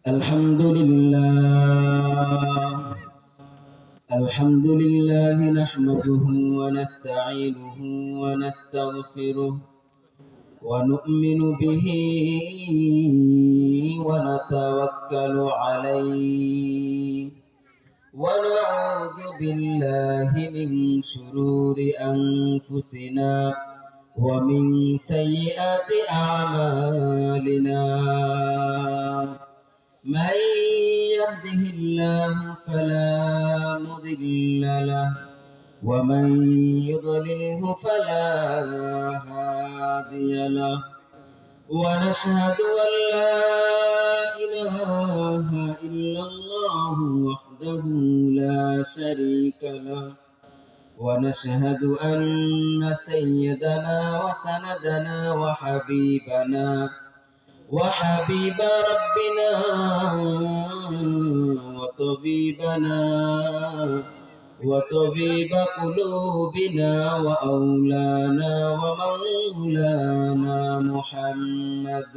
الحمد لله نحمده ونستعينه ونستغفره ونؤمن به ونتوكل عليه ونعوذ بالله من شرور أنفسنا ومن سيئات أعمالنا. من يهده الله فلا مضل له ومن يضلله فلا هادي له. ونشهد أن لا إله إلا الله وحده لا شريك له. ونشهد أن سيدنا وسندنا وحبيب ربنا وطبيب قلوبنا وأولانا ومولانا محمد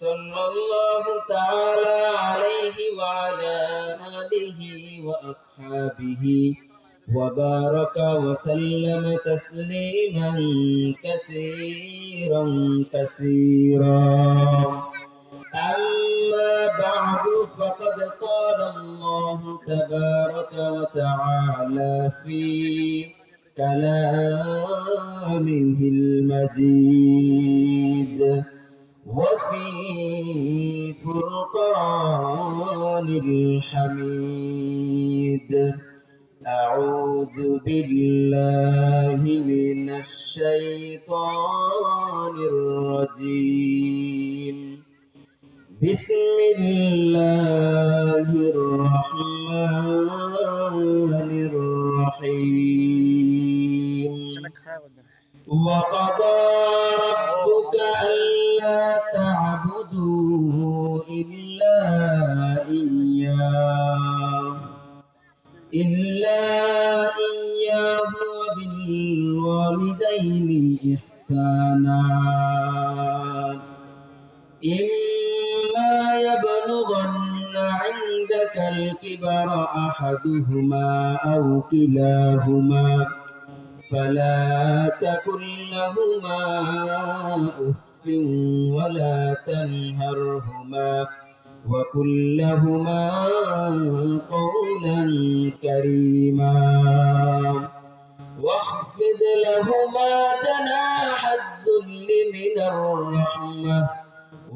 صلى الله تعالى عليه وعلى آله وأصحابه وبارك وسلم تسليما كثيرا أما بعد فقد قال الله تبارك وتعالى في كلامه المجيد وفي فرقان الحميد. أعوذ بالله من الشيطان الرجيم. بسم الله الرحمن الرحيم. وقضى ربك ألا تعبدوا إلا إياه وبالوالدين إحسانا. إما يبلغن عندك الكبر أحدهما أو كلاهما فلا تقل لهما أف ولا تنهرهما وقل لهما قولا كريما واخفض لهما جناح الذل من الرحمة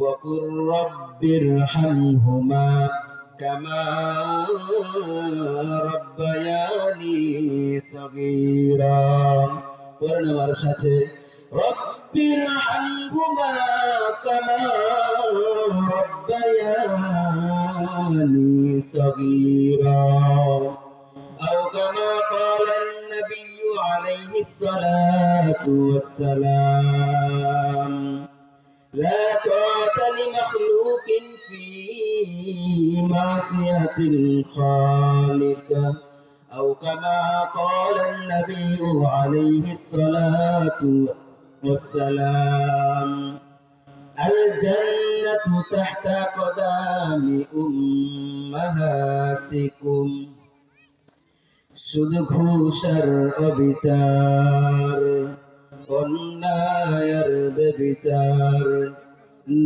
وقل رب ارحمهما كما ربياني صغيرا. رب ارحمهما كما ربياني صغيرا. أو كما قال النبي عليه الصلاة والسلام: لا طاعة لمخلوق في معصية الخالق. أو كما قال النبي عليه الصلاة والسلام: الجنة تحت قدام أمهاتكم. শুধু ঘুষার অবিচার, অন্যায়ের বেবিচার,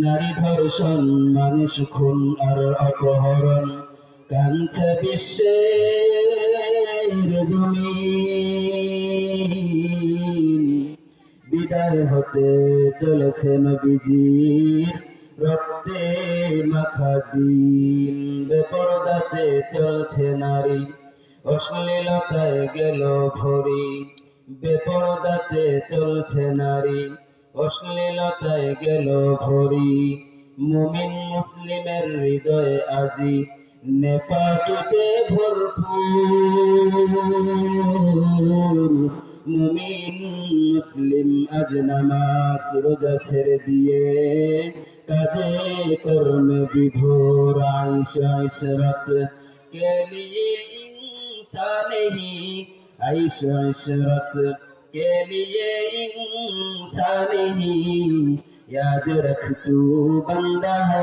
নারী ধর্ষণ, মানুষ খুন আর অপহরণ কাঁদছে বিশ্বের জমিন। বিদায় হতে চলেছে নবীজির রক্তে মাখা দিন। বেপরদাতে চলছে নারী, অশ্লীলতায় গেল ভরি। বেপরদাতে চলছে নারী, অশ্লীলতায় গেল ভরি। মুমিন মুসলিমের হৃদয়ে আজি নেফাকিতে ভরপুর। মুমিন মুসলিম আজ নামাজ রোজা ছেড়ে দিয়ে কাজে কর্মে বিভোর। আয়েশা ইশরাত কে লিয়ে इंसान ही, इशरत के लिए इंसान ही याद रख तू बंदा है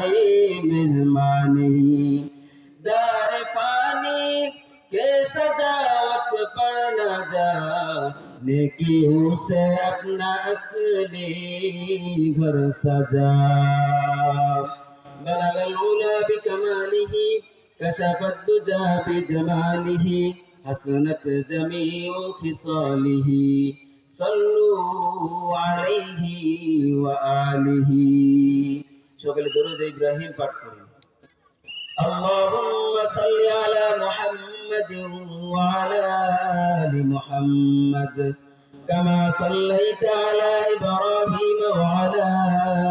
मेहमान ही। दार पानी के सजावट पर न जा, नेकियों से अपना असली घर सजा। बलगल उला बिकमालिह, कशफत दुजा बिजमालिह, हसनत जमीउ खिसालिह, सल्लू अलैहि व आलिहि। সকলে দরুদ ইব্রাহিম পাঠ করি। اللهم صل على محمد وعلى آل محمد كما صليت على إبراهيم وعلى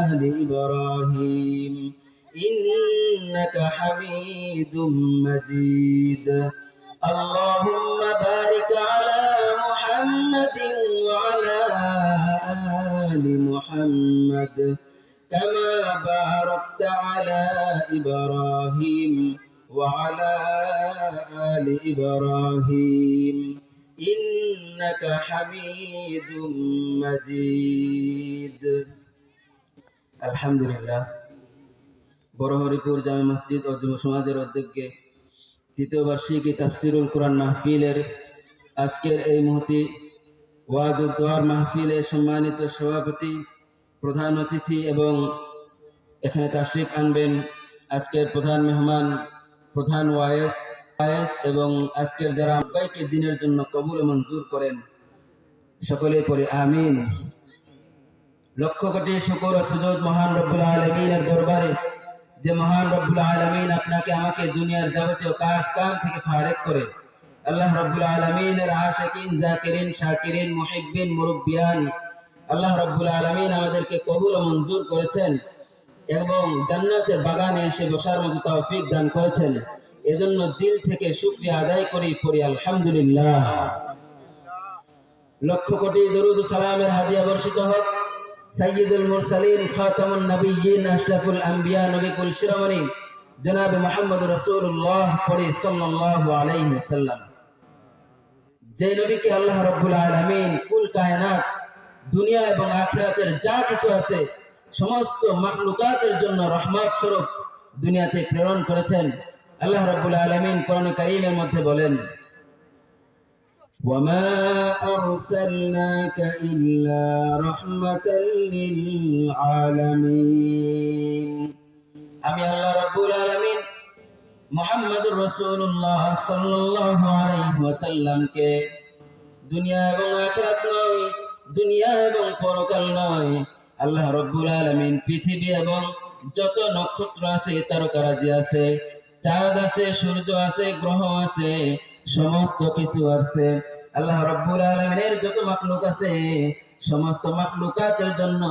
آل إبراهيم إنك حميد مجيد। اللهم بارك على محمد وعلى آل محمد كما باركت على إبراهيم وعلى آل إبراهيم إنك حميد مجيد। الحمد لله। বড়হরিপুর জামে মসজিদ ও যুব সমাজের উদ্যোগে তৃতীয় বার্ষিকী তাফসিরুল কুরআন মাহফিলের আজকের এই মুহূর্তে ওয়াজ ও দোয়ার মাহফিলের সম্মানিত সভাপতি, প্রধান অতিথি এবং এখানে তাশরিফ আনবেন আজকের প্রধান মেহমান, প্রধান ওয়াইস এবং আজকের যারা সবাইকে দিনের জন্য কবুল ও মঞ্জুর করেন, সকলেই পড়ে আমিন। লক্ষ কোটি শুকর ও সুজুদ মহান রব্বুল আলামিনের দরবারে, যে মহান রব্বুল আলামিন আপনাকে আমাকে দুনিয়ার যাবতীয় কাজ কাম থেকে ফারেক করে আল্লাহ রব্বুল আলামিনের আশিকিন, জাকিরিন, শাকিরিন, মুহিব্বিন, মুরব্বিয়ান আল্লাহ রব্বুল আলামিন আমাদেরকে কবুল ও মঞ্জুর করেছেন এবং জান্নাতের বাগানে এসে বসার মতো তৌফিক দান করেছেন। এজন্য দিল থেকে শুকরিয়া আদায় করি পড়ি আলহামদুলিল্লাহ। লক্ষ কোটি দরুদ ও সালামের হাদিয়া বর্ষিত হোক সাইয়্যিদুল মুরসালিন, খাতামুন নবিয়্যিন, আশরাফুল আম্বিয়া, নবী কুল শিরোমণি জনাব মুহাম্মদুর রাসূলুল্লাহ সাল্লাল্লাহু আলাইহি ওয়াসাল্লাম, যে নবীকে আল্লাহ রাব্বুল আলামিন কুল কায়নাত, দুনিয়া এবং আখিরাতের যা কিছু আছে সমস্ত মাখলুকাতের জন্য রহমত স্বরূপ দুনিয়াতে প্রেরণ করেছেন। আল্লাহ রাব্বুল আলামিন কোরআন কারীমের মধ্যে বলেন, ওয়ামা আরসালনাকা ইল্লা রাহমাতাল লিল আলামিন। আমি আল্লাহ রাব্বুল আলামিন মুহাম্মদুর রাসূলুল্লাহ সাল্লাল্লাহু আলাইহি ওয়াসাল্লামকে দুনিয়া এবং আখিরাত নয়, দুনিয়া এবং পরকাল নয়, আল্লাহ রাব্বুল আলামিন পৃথিবী এবং যত নক্ষত্র আছে, তারকারাজি আছে, চাঁদ আছে, সূর্য আছে, গ্রহ আছে, সমস্ত কিছু আছে, আল্লাহ রাব্বুল আলামিনের যত মাখলুক আছে সমস্ত মাখলুকাতের জন্য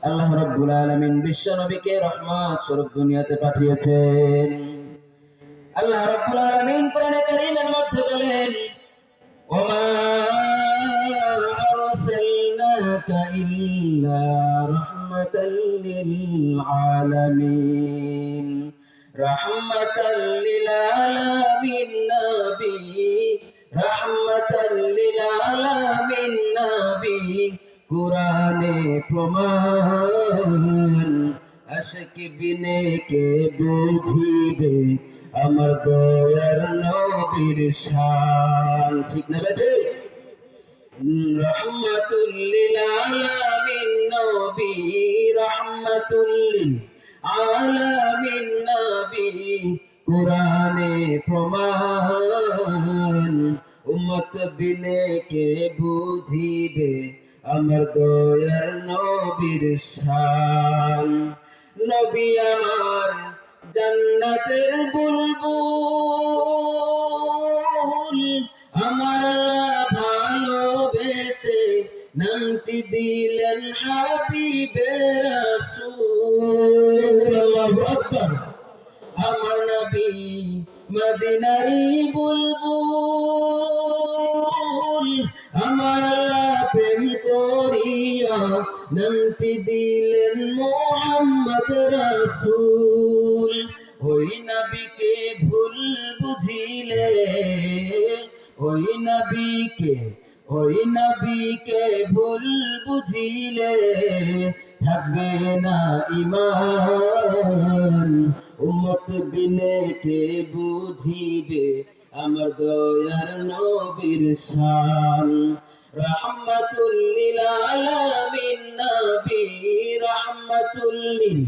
আল্লাহ রাব্বুল আলামিন বিশ্ব নবীকে রহমত স্বরূপ দুনিয়াতে পাঠিয়েছেন। আল্লাহ রাব্বুল আলামিন কোরআনে কারীমের মধ্যে বলেন, ওমা আরসালনাকা ইল্লা রাহমাতাল লিল আলামিন। রাহমাতাল লিল আলামিন নবী, রাহমাতাল লিল আলামিন নবী, কুরআনে প্রমাণ, আশিক বিনে কে বুঝিবে আমার দয়ার নবীর শান। ঠিক না বেঠে? রহমাতুল লিল আলামিন নবী, রহমাতুল লিল আলামিন নবী, কুরআনে প্রমাণ, উম্মত বিনে কে বুঝিবে আমার দয়ার নবীর শান। নবী আমার জান্নাতের বুলবুল, আমার ভালোবেসে নামটি দিলেন হাবিবে রাসূল। আল্লাহু আকবার। আমার নবী মদিনারি বুলবুল, আমার প্রেম করিয়া নামটি দিলেন মুহাম্মদ রাসূল। ওই নবীকে ভুল বুঝিলে, ওই নবীকে ভুল বুঝিলে থাকবে না উম্মত বিনে কে বুঝিবে আমার দয়ার নবীর শান। রাহমাতুল লিল আলামিন নবী, রাহমাতুল লিল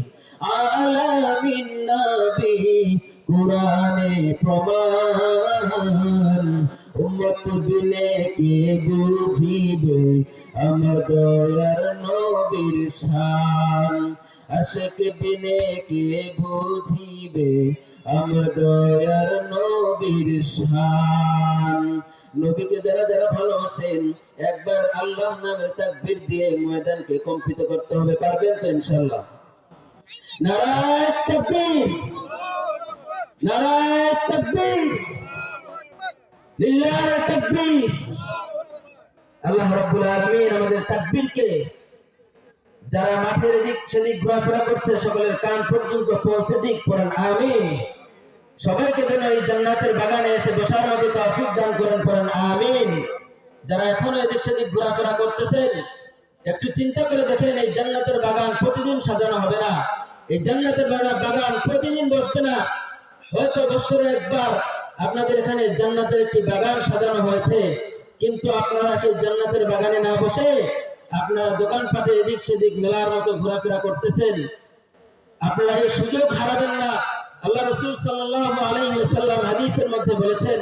আলামিন নবী, কুরআনে প্রমাণ। উম্মত বিনে কে বুঝিবে আমার দয়ার নবীর শান। আশিক বিনে কে বুঝিবে আমার দয়ার নবীর শান। নবীকে যারা যারা ভালোবাসেন একবার আল্লাহর নামের তাকবীর দিয়ে ময়দানকে কম্পিত করতে হবে। পারবেন তো ইনশাআল্লাহ? নারায়ে তাকবীর, নারায়ে তাকবীর, লিল্লাহি তাকবীর। আল্লাহ রাব্বুল আলামিন আমাদের তাকবীরকে যারা মাঠের দিক সেদিক ঘোরাফেরা করছে সকলের কান পর্যন্ত পৌঁছে দিক, পড়েন আমিন। সবাইকে যেন এই জান্নাতের বাগানে এসে বসার মতো তৌফিক দান করেন, পড়েন আমিন। যারা এখনো এদিক সেদিক ঘোরাফেরা করতেছেন একটু চিন্তা করে দেখেন, এই জান্নাতের বাগান প্রতিদিন সাজানো হবে না, এই জান্নাতের বাগান প্রতিদিন বসবে না। হয়তো বছরে একবার আপনাদের এখানে জান্নাতের একটি বাগান সাজানো হয়েছে, কিন্তু আপনারা সেই জান্নাতের বাগানে না বসে আপনারা দোকানপাটে এদিক সেদিক মেলার মতো ঘোরাফেরা করতেছেন। আপনারা এই সুযোগ হারাবেন না। আল্লাহ রাসূল সাল্লাল্লাহু আলাইহি ওয়াসাল্লাম হাদিসের মধ্যে বলেছেন,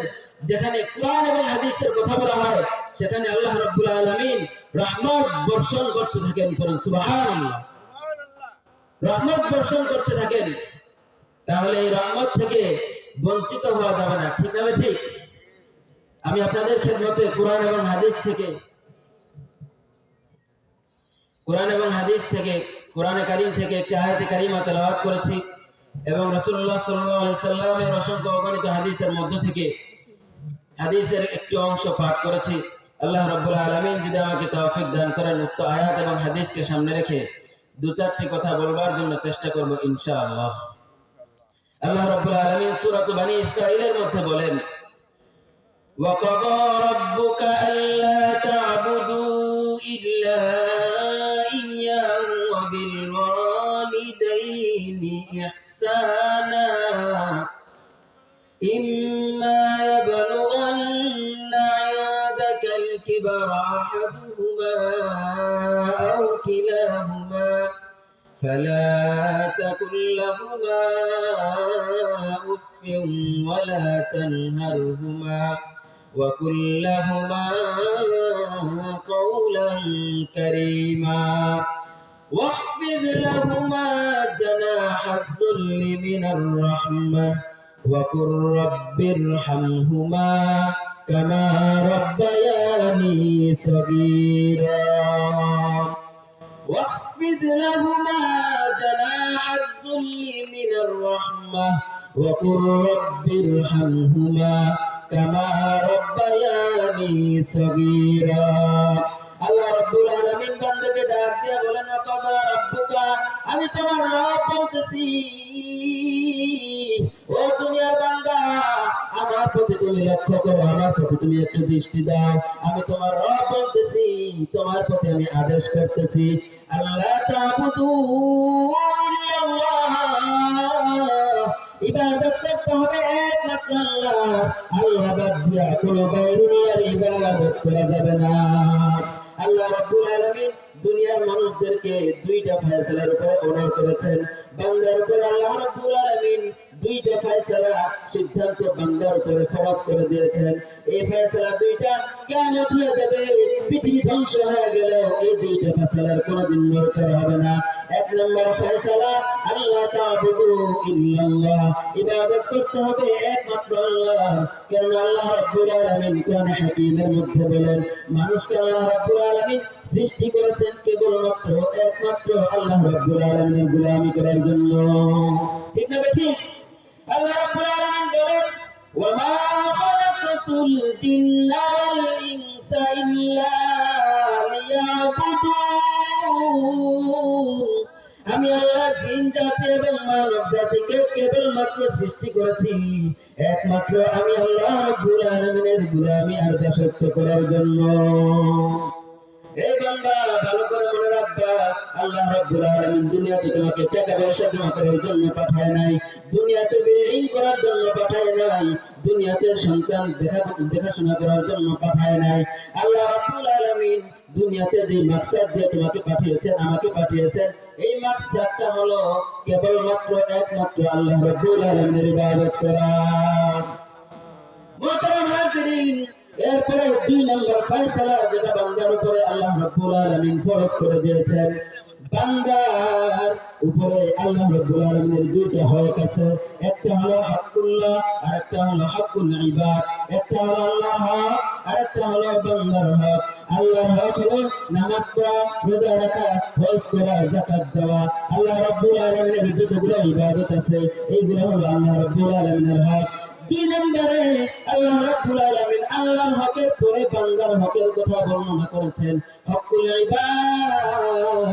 যেখানে কোরআন এবং হাদিসের কথা বলা হয় সেখানে আল্লাহ রাব্বুল আলামিন রহমত বর্ষণ করতে থাকেন। বলেন সুবহানাল্লাহ। রহমত বর্ষণ করতে থাকেন। তাহলে এই রহমত থেকে বঞ্চিত হওয়া যাবে না, ঠিক না? ঠিক। আমি আপনাদের খেদমতে কোরআন এবং হাদিস থেকে কোরআনে কারীম থেকে একটি আয়াতে কারীমা তেলাওয়াত করেছি এবং রাসূলুল্লাহ সাল্লাল্লাহু আলাইহি সাল্লামের অসংখ্য অগণিত হাদিসের মধ্য থেকে হাদিসের একটি অংশ পাঠ করেছি। আল্লাহ রাব্বুল আলামিন যদি আমাকে তৌফিক দান করেন, উক্ত আয়াত এবং হাদিসকে সামনে রেখে দু চারটি কথা বলবার জন্য চেষ্টা করব ইনশাআল্লাহ। আল্লাহ রাব্বুল আলামিন সূরা বনী ইসরাঈলের মধ্যে বলেন, وَقَضَى رَبُّكَ أَلَّا تَعْبُدُوا إِلَّا إِيَّاهُ وَبِالْوَالِدَيْنِ إِحْسَانًا إِمَّا يَبْلُغَنَّ عِندَكَ الْكِبَرَ أَحَدُهُمَا أَوْ كِلَاهُمَا فَلَا تَقُل لَّهُمَا أُفٍّ وَلَا تَنْهَرْهُمَا وَقُل لَّهُمَا قَوْلًا كَرِيمًا واخفض لهما جناح الذل من الرحمة وقل رب ارحمهما كما ربياني صغيرا واخفض لهما جناح الذل من الرحمة وقل رب ارحمهما كما ربياني صغيرا। আল্লাহ রাব্বুল আলামিন বান্দাকে ডাক দিয়ে বলেন, ওয়াকাদা রাব্বুকা, আমি তোমার রব বলতেছি, ও দুনিয়ার বান্দা, আমার প্রতি তুমি লক্ষ্য করো, আমার প্রতি তুমি একটু দৃষ্টি দাও। আমি তোমার রব বলতেছি, তোমার প্রতি আমি আদেশ করতেছি, আল্লাহ তা'বুদু ইল্লাল্লাহ, ইবাদত করতে হবে একমাত্র আল্লাহ। আল্লাহ বাদ দিয়া কোনো বাইরের ইবাদত করা যাবে না। আল্লাহ রাব্বুল আলামিন দুনিয়ার মানুষদেরকে দুইটা ফয়সালার উপরে অনার করেছেন। বান্দার উপরে আল্লাহ রাব্বুল আলামিন দুইটা ফয়সালা সিদ্ধান্ত বান্দার উপরে ফরজ করে দিয়েছেন। এই ফয়সালা দুইটা কিয়ামত হয়ে যাবে, পৃথিবী ধ্বংস হয়ে গেল এই দুইটা ফয়সালার কোনোদিন নড়চড় হবে না। এক নম্বর ফয়সালা, আল্লাহ তা'বুদু ইল্লাল্লাহ, ইবাদত করতে হবে একমাত্র আল্লাহ। কারণ আল্লাহ রাব্বুল আলামিন কোরআনে হাকীমের মধ্যে বলেন, মানুষকে আল্লাহ রাব্বুল আলামিন সৃষ্টি করেছেন কেবলমাত্র একমাত্র আল্লাহ রাব্বুল আলামিনের গোলামি করার জন্য, ঠিক না? ঠিক। আল্লাহ রাব্বুল আলামিন বলেন, ওয়ামা খালাকাতুল জিন্না ওয়াল ইনসা ইল্লা লিয়াবুদুন, আমি আল্লাহ জিন জাতি এবং মানব জাতিকে কেবলমাত্র সৃষ্টি করেছি একমাত্র আমি আল্লাহ রাব্বুল আলামিনের গোলামি আর দাসত্ব করার জন্য। এই বান্দা ভালো করে মনে রাখবা, আল্লাহ রাব্বুল আলামিন দুনিয়াতে তোমাকে টাকা পয়সা জমা করার জন্য পাঠায় নাই, দুনিয়াতে বিল্ডিং করার জন্য পাঠায় নাই, দুনিয়াতে সন্তান দেখাশোনা করার জন্য পাঠায় নাই। আল্লাহ রাব্বুল আলামিন দুনিয়াতে যে মাকসাদ দিয়ে তোমাকে পাঠিয়েছেন, আমাকে পাঠিয়েছেন, এই মাকসাদটা হলো কেবলমাত্র একমাত্র আল্লাহ রাব্বুল আলামিনের ইবাদত করা। মোহতারাম হাজিরিন, এরপরে 2 নম্বর ফয়সালা যেটা বান্দার উপরে আল্লাহ রাব্বুল আলামিন ফরজ করে দিয়েছেন, বান্দার উপরে আল্লাহ রাব্বুল আলামিনের দুইটা হক আছে, একটা হলো হকুল্লাহ আর একটা হলো হকুল ইবাদ। একটা হলো আল্লাহর হক আর একটা হলো বান্দার হক। আল্লাহর হক হলো নামাজ পড়া, রোজা রাখা, হজ করা, যাকাত দেওয়া। আল্লাহ রাব্বুল আলামিনের যতগুলো ইবাদত আছে এইগুলো হলো আল্লাহ রাব্বুল আলামিনের হক। 2 নম্বরে আল্লাহ রাব্বুল আলামিন আল্লাহর হকের পরে বান্দার হকের কথা বর্ণনা করেছেন। হকুল ইবাদ,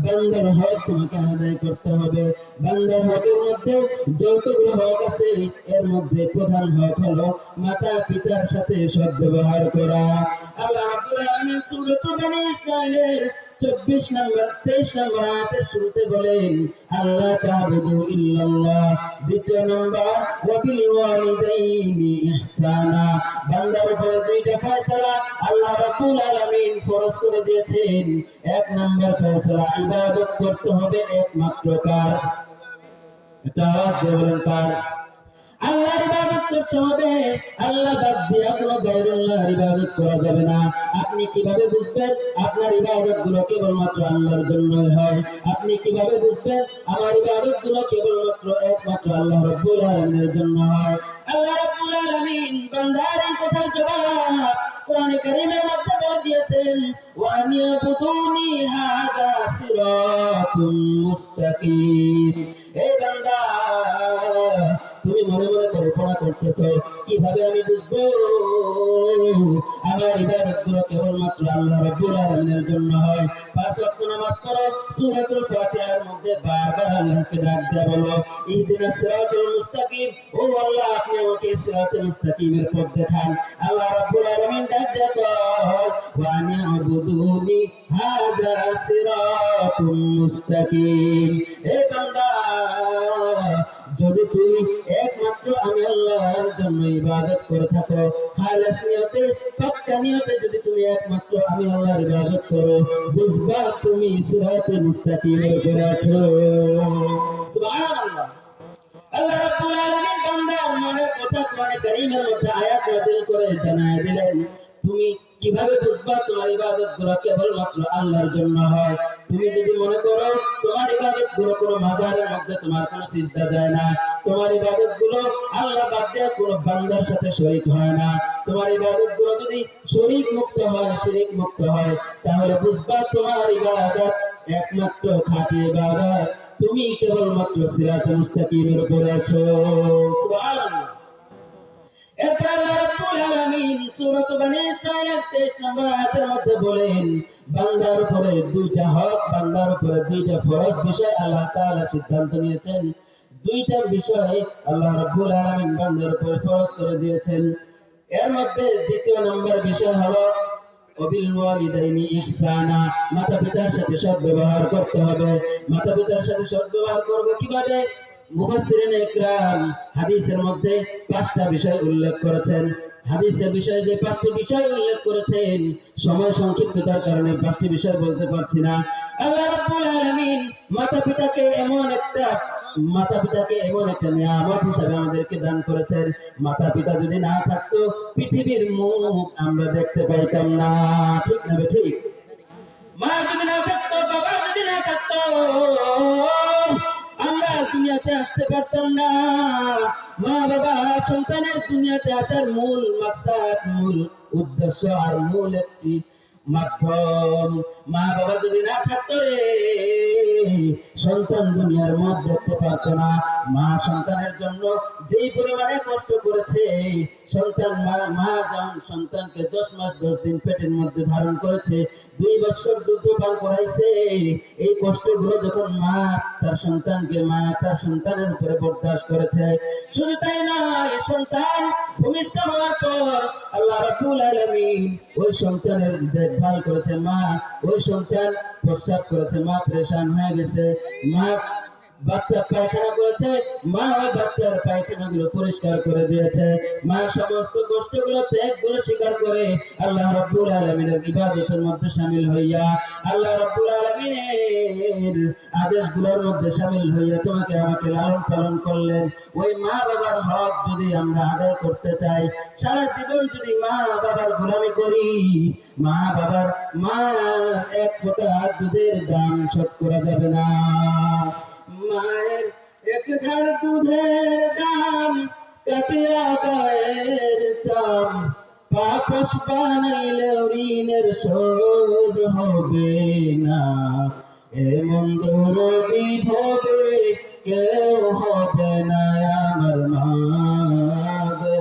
বান্দার হক তোমাকে আদায় করতে হবে। বান্দার হকের মধ্যে যতগুলো হক আছে এর মধ্যে প্রধান হক হলো মাতা পিতার সাথে সদ্ব্যবহার করা। আল্লাহ রাব্বুল আলামিন সূরা বনী ইসরাঈলের 24 নম্বর 23 নম্বর আয়াতের শুরুতে বলেন, আল্লাহ তা'বুদু ইল্লাল্লাহ। 2 নম্বর ওয়া বিল ওয়ালিদাইনি ইহসানা। বান্দার উপরে 2টা ফয়সালা আল্লাহ রাব্বুল আলামিন ফরজ করে দিয়েছেন। 1 নম্বর ফয়সালা, ইবাদত করতে হবে একমাত্র কার? এটা আওয়াজ দিয়ে বলেন কার? আল্লাহর ইবাদত করতে হবে, আল্লাহ বাদ দিয়ে কোনো গায়রুল্লাহর ইবাদত করা যাবে না। আপনি কিভাবে বুঝবেন আপনার ইবাদত গুলো কেবলমাত্র আল্লাহর জন্যই হয়? আপনি কিভাবে বুঝবেন আমার ইবাদত গুলো কেবলমাত্র একমাত্র আল্লাহ রাব্বুল আলামিনের জন্য হয়? আল্লাহ রাব্বুল আলামিন বান্দার এই কথার জবাব কোরআনে কারীমের মধ্যে বলে দিয়েছেন, ওয়া আনিয়াবুদুনি হাযা সিরাতুম মুস্তাকিম। হে বান্দা, তুমি মনে মনে কল্পনা করতেছো কিভাবে আমি বুঝবো আমার ইবাদত গুলো কেবলমাত্র আল্লাহ রাব্বুল আলামিনের জন্য হয়? 5 ওয়াক্ত নামাজ পড়ো, সূরাতুল ফাতিহার মধ্যে বারবার আল্লাহকে ডাক দেয়া বলো, ইহদিনাস সিরাতাল মুস্তাকিম। ও আল্লাহ, আপনি আমাকে সিরাতুল মুস্তাকিমের পথ দেখান। আল্লাহ রাব্বুল আলামিন ডাক দেয়া কয়, ওয়া আনি'বুদুনি হাযা সিরাতুল মুস্তাকিম। হে বান্দা, যদি তুমি একমাত্র আমি আল্লাহর জন্য ইবাদত করে থাকো, খালেস নিয়তে, পাক্কা নিয়তে যদি তুমি একমাত্র আমি আল্লাহর ইবাদত করো, বুঝবা তুমি সিরাতুল মুস্তাকিমের উপরে আছো। সুবহানাল্লাহ। আল্লাহ রাব্বুল আলামিন বান্দার মনের কথা কোরআনে কারীমের মধ্যে আয়াত নাযিল করে জানায় দিলেন। তুমি কিভাবে বুঝবা তোমার ইবাদত গুলো কেবলমাত্র আল্লাহর জন্য হয়? তুমি যদি মনে করো তোমার ইবাদত গুলো কোনো মাজারের মধ্যে তোমার কোনো সিজদা যায় না, তোমার ইবাদত গুলো আল্লাহ বাদ দিয়ে কোনো বান্দার সাথে শরীক হয় না, তোমার ইবাদত গুলো যদি শরীক মুক্ত হয়, শিরক মুক্ত হয়, তাহলে বুঝবা তোমার ইবাদত একমাত্র খাঁটি ইবাদত, তুমি কেবলমাত্র সিরাতুল মুস্তাকিমের উপরে আছো। সুবহানাল্লাহ। এরপর আল্লাহ রাব্বুল আলামিন সূরা বনী ইসরাঈলের 23 নম্বর আয়াতের মধ্যে বলেন, বান্দার উপরে 2টা হক, বান্দার উপরে 2টা ফরজ বিষয় আল্লাহ তাআলা সিদ্ধান্ত নিয়েছেন। 2টা বিষয় আল্লাহ রাব্বুল আলামিন বান্দার উপরে ফরজ করে দিয়েছেন। এর মধ্যে 2য় নম্বর বিষয় হলো ওয়াবিল ওয়ালিদাইনি ইহসানা। মাতা পিতার সাথে সদ্ব্যবহার করতে হবে। মাতা পিতার সাথে সদ্ব্যবহার করব কিভাবে? মুফাসসিরিনে ইকরাম হাদিসের মধ্যে 5টা বিষয় উল্লেখ করেছেন। হাদিসের বিষয়ে যে 5টি বিষয় উল্লেখ করেছেন, সময় সংক্ষিপ্ততার কারণে 5টি বিষয় বলতে পারছি না। আল্লাহ রাব্বুল আলামিন মাতা পিতাকে এমন একটা নিয়ামত হিসেবে আমাদেরকে দান করেছেন। মাতা পিতা যদি না থাকতো পৃথিবীর মুখ আমরা দেখতে পাইতাম না। ঠিক না ঠিক? মা যদি না থাকতো, বাবা যদি না থাকতো, আমরা দুনিয়াতে আসতে পারতাম না। মা বাবা সন্তানের দুনিয়াতে আসার মূল মাকসাদ, মূল উদ্দেশ্য আর মূল একটি মাধ্যম। মা বাবা যদি না থাকতো রে, সন্তান দুনিয়ার মুখ দেখতে পারতো না। মা সন্তানের জন্য যেই পরিমাণে কষ্ট করেছে, মা যখন সন্তানকে 10 মাস 10 দিন পেটের মধ্যে ধারণ করেছে, 2 বছর দুধ পান করাইছে, এই কষ্টগুলো যখন মা তার সন্তানের উপরে বরদাস্ত করেছে, শুধু তাই নয়, সন্তান ভূমিষ্ঠ হওয়ার পর আল্লাহ রাব্বুল আলামিন ওই সন্তানের দেখভাল করেছে। মা ওই সন্তান প্রস্রাব করেছে, মা পরেশান হয়ে গেছে, মা বাচ্চা পায়খানা করেছে, মা ওই বাচ্চার পায়খানাগুলো পরিষ্কার করে দিয়েছে। মা সমস্ত কষ্টগুলো ত্যাগগুলো স্বীকার করে আল্লাহ রাব্বুল আলামিনের ইবাদতের মধ্যে শামিল হইয়া, আল্লাহ রাব্বুল আলামিনের আদেশগুলোর মধ্যে শামিল হইয়া তোমাকে আমাকে লালন পালন করলেন। ওই মা বাবার হক যদি আমরা আদায় করতে চাই, সারা জীবন যদি মা বাবার গোলামি করি, মা এক ফোঁটা দুধের দাম শোধ করা যাবে না। মায়ের এক ঘাড় দুধের দাম কাটিয়া গায়ের চাম, পাপস বানাইলেও ঋণের শোধ হবে না। এমন দরদি হবে কেউ হবে না আমার মা গো।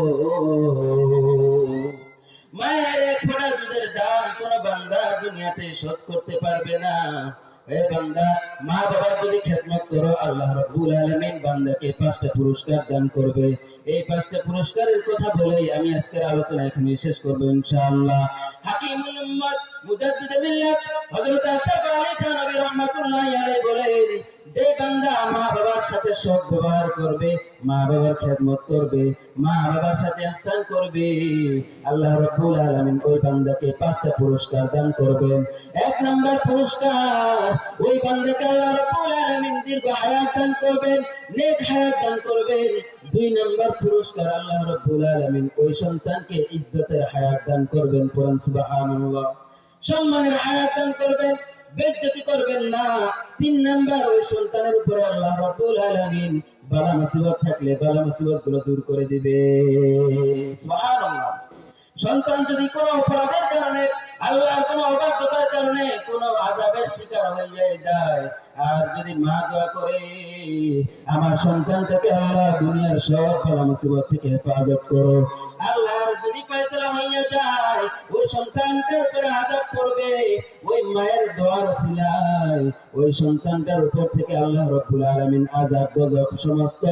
মায়ের এক ফোঁটা দুধের দাম কোন বান্দা দুনিয়াতে শোধ করতে পারবে না। এ বান্দা, মা বাবার যদি খেদমত করো, আল্লাহ রাব্বুল আলামিন বান্দাকে 5টা পুরস্কার দান করবে। এই 5টা পুরস্কারের কথা বলেই আমি আজকের আলোচনা এখানে শেষ করব ইনশাআল্লাহ। হাকিমুল উম্মত মুজাদ্দিদুল মিল্লাত হযরত আশরাফ আলী থানভী রাহমাতুল্লাহি আলাইহি বলেন, যে বান্দা মা বাবার সাথে সৎ ব্যবহার করবে, মা বাবার খেদমত করবে, মা বাবার সাথে ইহসান করবে, আল্লাহ রাব্বুল আলামিন ওই বান্দাকে 5টা পুরস্কার দান করবেন। 1 নাম্বার পুরস্কার, ওই বান্দাকে আল্লাহ রাব্বুল আলামিন দীর্ঘ হায়াত দান করবেন, নেক হায়াত দান করবেন। 2 নাম্বার পুরস্কার, আল্লাহ রাব্বুল আলামিন ওই সন্তানকে ইজ্জতের হায়াত দান করবেন। পড়েন সুবহানাল্লাহ। সম্মানের হায়াত দান করবেন, বেজ্জতি করবেন না। 3 নাম্বার, ওই সন্তানের উপরে আল্লাহ রাব্বুল আলামিন বালা মুসিবত থাকলে বালা মুসিবত গুলো দূর করে দিবে। সুবহানাল্লাহ। সন্তান যদি কোনো অপরাধের কারণে, আল্লাহর কোনো অবাধ্যতার কারণে কোনো আযাবের শিকার হয়ে যায়, আর যদি মা দোয়া করে, আমার সন্তানটাকে আল্লাহ দুনিয়ার সব বালা মুসিবত থেকে হেফাজত করো, আল্লাহর যদি ফয়সালা হয়ে যায় ওই সন্তানটার উপরে আযাব পড়বে, ওই মায়ের দোয়ার ওসিলায় ওই সন্তানটার উপর থেকে আল্লাহ রাব্বুল আলামিন আযাব গজব সমস্ত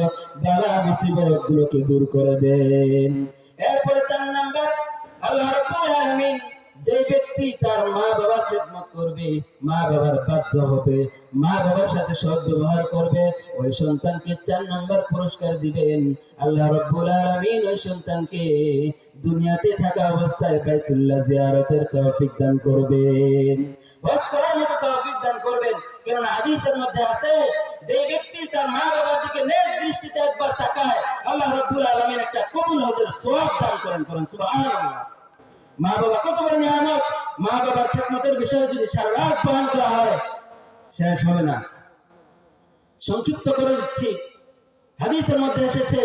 বালা মুসিবত গুলোকে দূর করে দেন। এরপরে 4 নাম্বার, আল্লাহ রাব্বুল আলামিন যে ব্যক্তি তার মা বাবার খেদমত করবে, মা বাবার বাধ্য হবে, মা বাবার সাথে সৎ ব্যবহার করবে, ওই সন্তানকে 4 নাম্বার পুরস্কার দিবেন। আল্লাহ রাব্বুল আলামিন ওই সন্তানকে দুনিয়াতে থাকা অবস্থায় বাইতুল্লাহ জিয়ারতের তৌফিক দান করবেন, হজ করার মতো তৌফিক দান করবেন। কারণ হাদিসের মধ্যে আছে, যে ব্যক্তি তার মা বাবার দিকে নেক দৃষ্টিতে একবার তাকায়, আল্লাহ রাব্বুল আলামিন একটা কবুল হজের সওয়াব দান করেন। করেন সুবহানাল্লাহ। মা বাবা কত বড় নিয়ামত। মা বাবার খেদমতের বিষয়ে যদি সারা রাত বয়ান করা হয় শেষ হবে না। সংক্ষিপ্ত করে দিচ্ছি, হাদিসের মধ্যে এসেছে,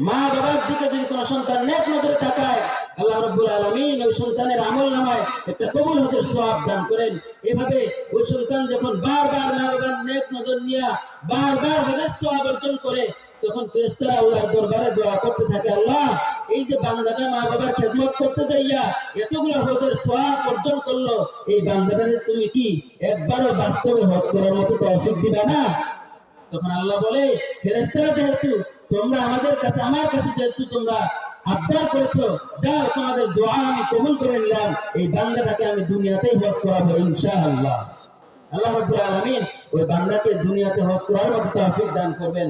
মা বাবার দিকে যদি কোনো সন্তান নেক নজরে তাকায়, আল্লাহ রাব্বুল আলামিন ওই সন্তানের আমলনামায় একটা কবুল হজের সওয়াব দান করেন। এভাবে ওই সন্তান যখন বারবার মা বাবার নেক নজর নিয়ে বারবার হজের সওয়াব অর্জন করে, তখন ফেরেশতারা আল্লাহর দরবারে দোয়া করতে থাকে, আল্লাহ, এই যে বান্দাটা মা বাবার খেদমত করতে যাইয়া এতগুলো হজের সওয়াব অর্জন করলো, এই বান্দাটাকে তুমি কি একবারও বাস্তবে হজ করার মতো তৌফিক দিবা না? তখন আল্লাহ বলে, ফেরেশতারা যেহেতু তোমরা আমার কাছে যেহেতু তোমরা আবদার করেছো, যাও, তোমাদের দোয়া আমি কবুল করে নিলাম, এই বান্দাটাকে আমি দুনিয়াতেই হজ করাবো ইনশাআল্লাহ। আল্লাহ রাব্বুল আলামিন ওই বান্দাকে দুনিয়াতে হজ করার মতো তৌফিক দান করবেন।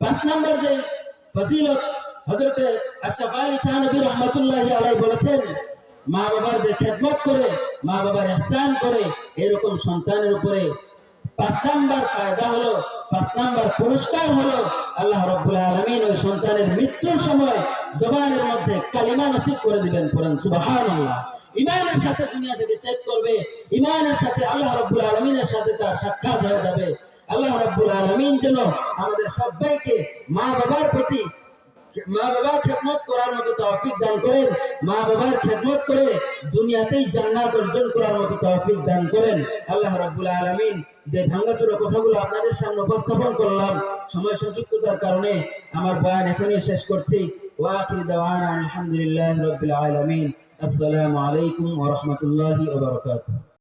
5 নাম্বার যে ফজিলত হযরত আশরাফ আলী থানভী রাহমাতুল্লাহি আলাইহি বলেছেন, মা বাবার যে খেদমত করে, মা বাবার ইহসান করে, এরকম সন্তানের উপরে 5 নাম্বার ফায়দা হলো, 5 নাম্বার পুরস্কার হলো, আল্লাহ রাব্বুল আলামিন ওই সন্তানের মৃত্যুর সময় জবানের মধ্যে কালিমা নসিব করে দিবেন। পড়েন সুবহানাল্লাহ। ঈমানের সাথে দুনিয়া থেকে ত্যাগ করবে, ঈমানের সাথে আল্লাহ রাব্বুল আলামিনের সাথে তার সাক্ষাৎ হয়ে যাবে। আল্লাহ রাব্বুল আলামিন যেন আমাদের সবাইকে মা বাবার প্রতি, মা বাবার খেদমত করার মতো তৌফিক দান করেন, মা বাবার খেদমত করে দুনিয়াতেই জান্নাত অর্জন করার মতো তৌফিক দান করেন। আল্লাহ রাব্বুল আলামিন যে ভাঙাচোরা কথাগুলো আপনাদের সামনে উপস্থাপন করলাম, সময় সংক্ষিপ্ততার কারণে আমার বয়ান এখানেই শেষ করছি। ওয়া আখিরু দাওয়ানা আলহামদুলিল্লাহি রাব্বিল আলামিন। আসসালামু আলাইকুম ওয়া রাহমাতুল্লাহি ওয়া বারাকাতুহু।